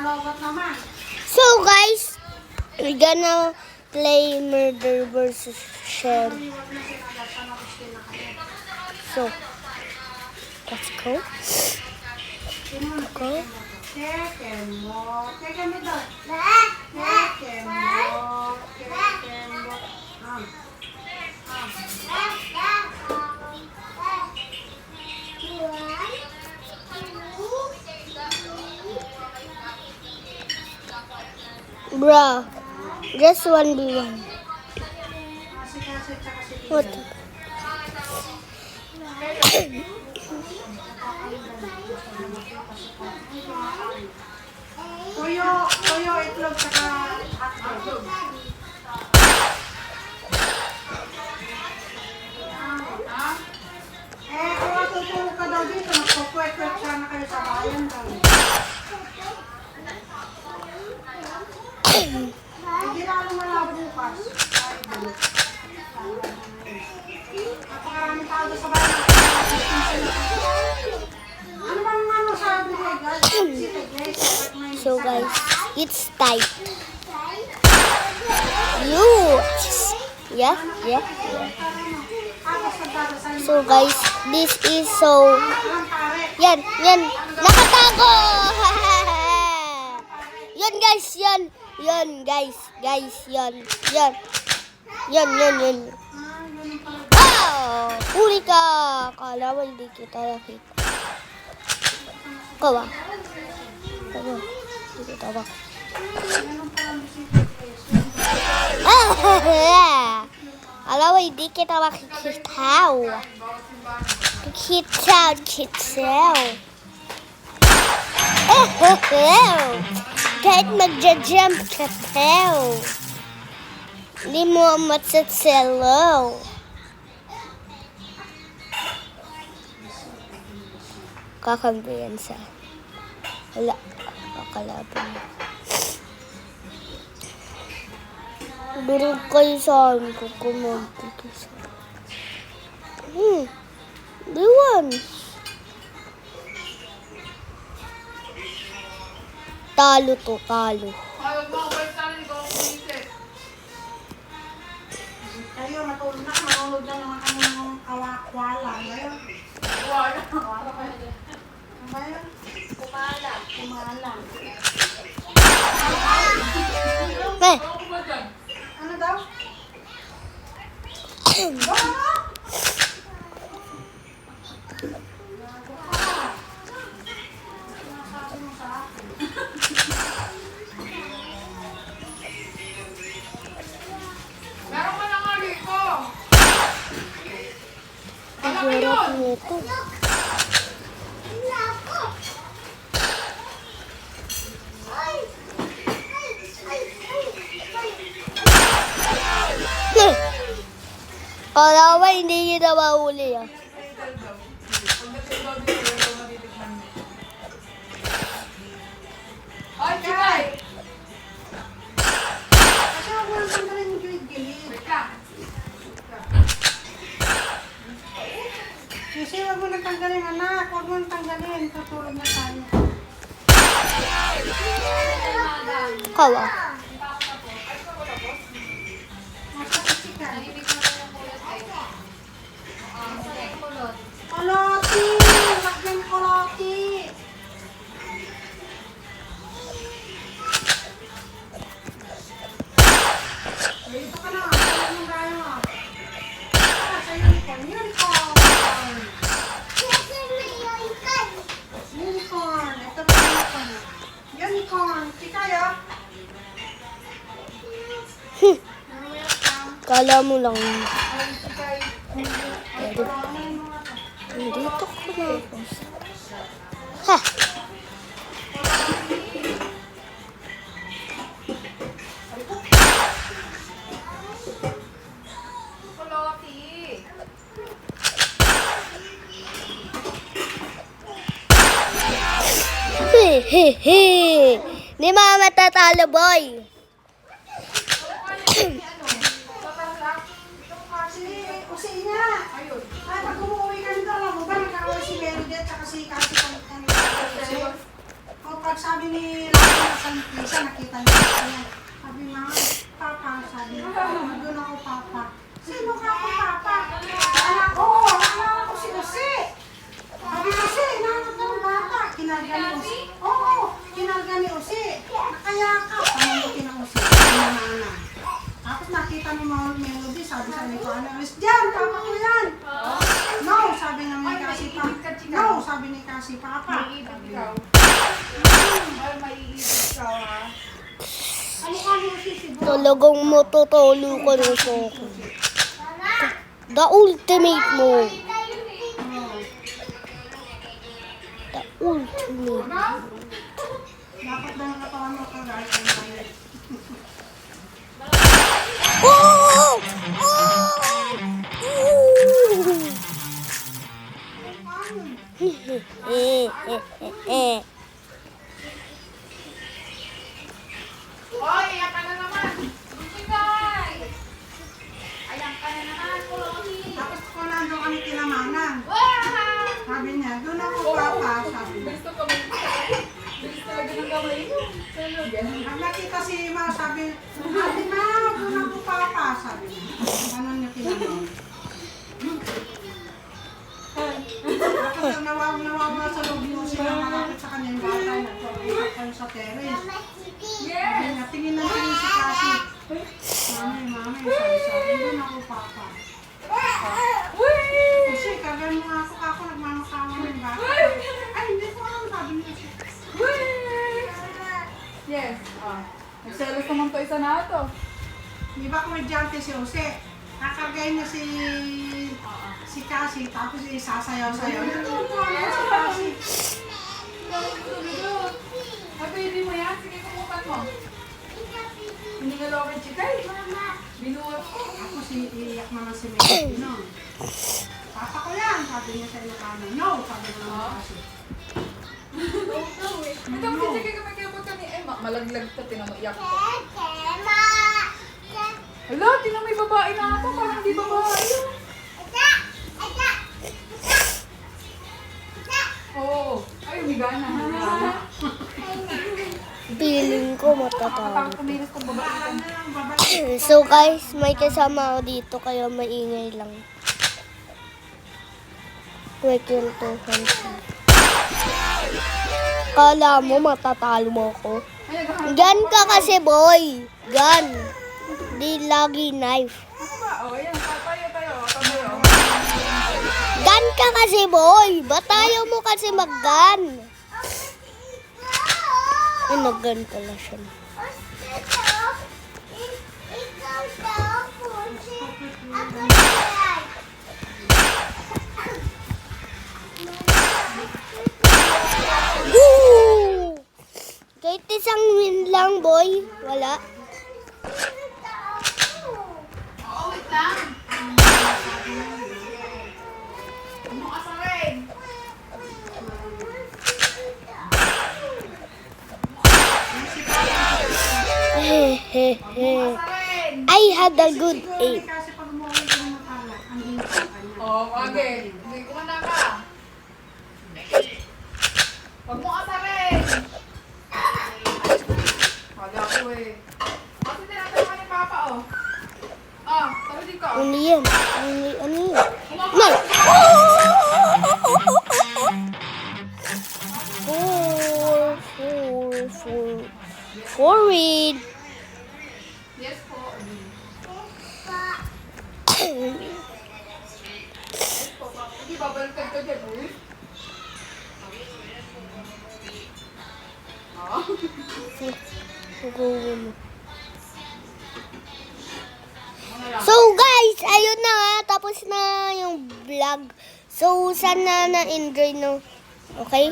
So guys, we're gonna play Murder versus Shell. So, let's go. Go. Bruh, just 1v1. What? Toyo, itlog, saka hotdog. Kung matutulog ka daw dito, magpukwek-kwek sana kayo sa bayan daw. Hindi na alam malabo bukas. Napakaraming tao sa bayan. Ano bang sabi ko, guys? So guys, it's tight. You. Yeah. So guys, this is so. Yan. Nakatago. Yan guys, yan yan. Oh, huli ka. Kala mo hindi kita nakita. Kawa. Hindi kita ba? Alam mo, hindi kita makikitaw. Kitaw. Kahit magja-jump ka tayo. Hindi mo matsaselo. Kakambihan sa. Wala. Kakalaban mo. Durog kayo sa akin kung kumagpikis. Diwan. Talo. Kayo, matulog na. Manulog na naman kami ng kawakwala. Ngayon. Kumalang. Ano daw? Meron ka na nga dito. Ang hirap nito. Kala ba hindi kita mahuli ah. Ay, Chikay! Kasi huwag mo nang tanggalin yung gilid-gilid. Wait lang. Kasi huwag mo nang tanggalin, anak. Huwag mo nang tanggalin. Tutulog na tayo. Kawa. Koloti! Huwag yung koloti! Dito ka na. Tulog mo tayo. Sa unicorn. Unicorn. Ito pa unicorn. Unicorn. Chikayo. Kala mo lang. Ay, Chikay. Dito ko na ako. Ha! Kuloti. Di mama tatalo, boy. Kasi niya. Ayun. Ay, pag umuwi ka nito, alam mo ba, nagkakawala si Bernadette at si Cassie. pag sabi ni Lalo na sa Lisa, nakita niya siya. Sabi nga, Papa, sabi niya, doon ako, Papa. Sino ka ako, Papa? Anak ko, anak ko si Jose. Sabi kasi, inanak ng bata. Kinarga ni Jose. Oo, kinarga ni Jose. Nakayakap. Pamangutin ng Jose. Pinamana. Tapos nakita ni Mount Melody, sabi sa ni Kuana, Miss Jan, Papa ko yan. No, sabi naman ni Kasi, no, sabi ni Kasi, Papa. Maiibig ikaw. Ay, maiibig ikaw, ha? Ano ka mo si Sibo? Talagang matutolo ka na sa akin. The ultimate mo. The ultimate. Dapat na nakatawan mo ka guys. Oh! Oh! Oy, iyak ka na naman. Chikay! Ayan ka na naman, Kuloki. Tapos kung nandun kami kinamanan, Wow! sabi niya, doon ako Papa, sabi niya. Gusto ko bilis talaga ng kamay mo. Talaga. Pag nakita si Ma, sabi, Ate Ma, doon ako Papa, sabi niya. Ganon niya kinamanan. Tapos nawawala sa loob yung sila malapit sa kanya yung bata na kayo sa terrace. Sabi niya, tingin na tingin si Kasi. Mami, sabi, doon ako Papa. Kasi kagano nga ako nagmamakawa ng bata. Ay, hindi ko alam, sabi niya siya. Yes. Nagselos naman to isa na ito. Di ba komedyante si Jose? Kakagay niya si Kasi, tapos isasayaw-sayaw. Natutuwa na si Kasi. Pwede mo yan. Sige, kumukan mo. Hindi nga lokin, Chikay. Binuhat ko. Ako iiyak naman si Melody noon. Papa ko yan, sabi niya sa Ilocano. No, sabi niya naman Kasi. Ito kasi Chikay kumikibot ka ni Emma. Malaglag to, tinamaiyak ko. Hala, tinang may babae na ako. Parang di babae yun. Oo. Ay, umigana. Feeling ko matatalo. Parang kumilos kong babae. Alam na lang, babae. So guys, may kasama ako dito kaya maingay lang. Kwekentuhan siya. Kala mo matatalo mo ako? Ay, naghahanap. Gan ka kasi boy. Gan. Di lagi knife. Ako ba? O, ayan. Tayo. Tayo. Gan ka kasi boy. Ba't ayaw mo kasi mag-gun? Ay, nag-gun pala siya. Woo! Kahit isang win lang boy. Wala. Oo, wait lang. Ano ka sa rin? Hehehe. Sa rin. I had a good Siguro aim. kasi pag umuwi ko ng matala, ang init sa kanya. Oo, kage. Hindi ko na ka. Huwag mo asarin. Wala ko eh. Kasi tinatanong ka ni Papa, oh. Sabi ko. Ano yan? Ano yan? No! Forward. Yes po. Hindi, babalikan ka dyan, uy. So guys, ayun na nga. Tapos na yung vlog. So sana na-enjoy no. Okay?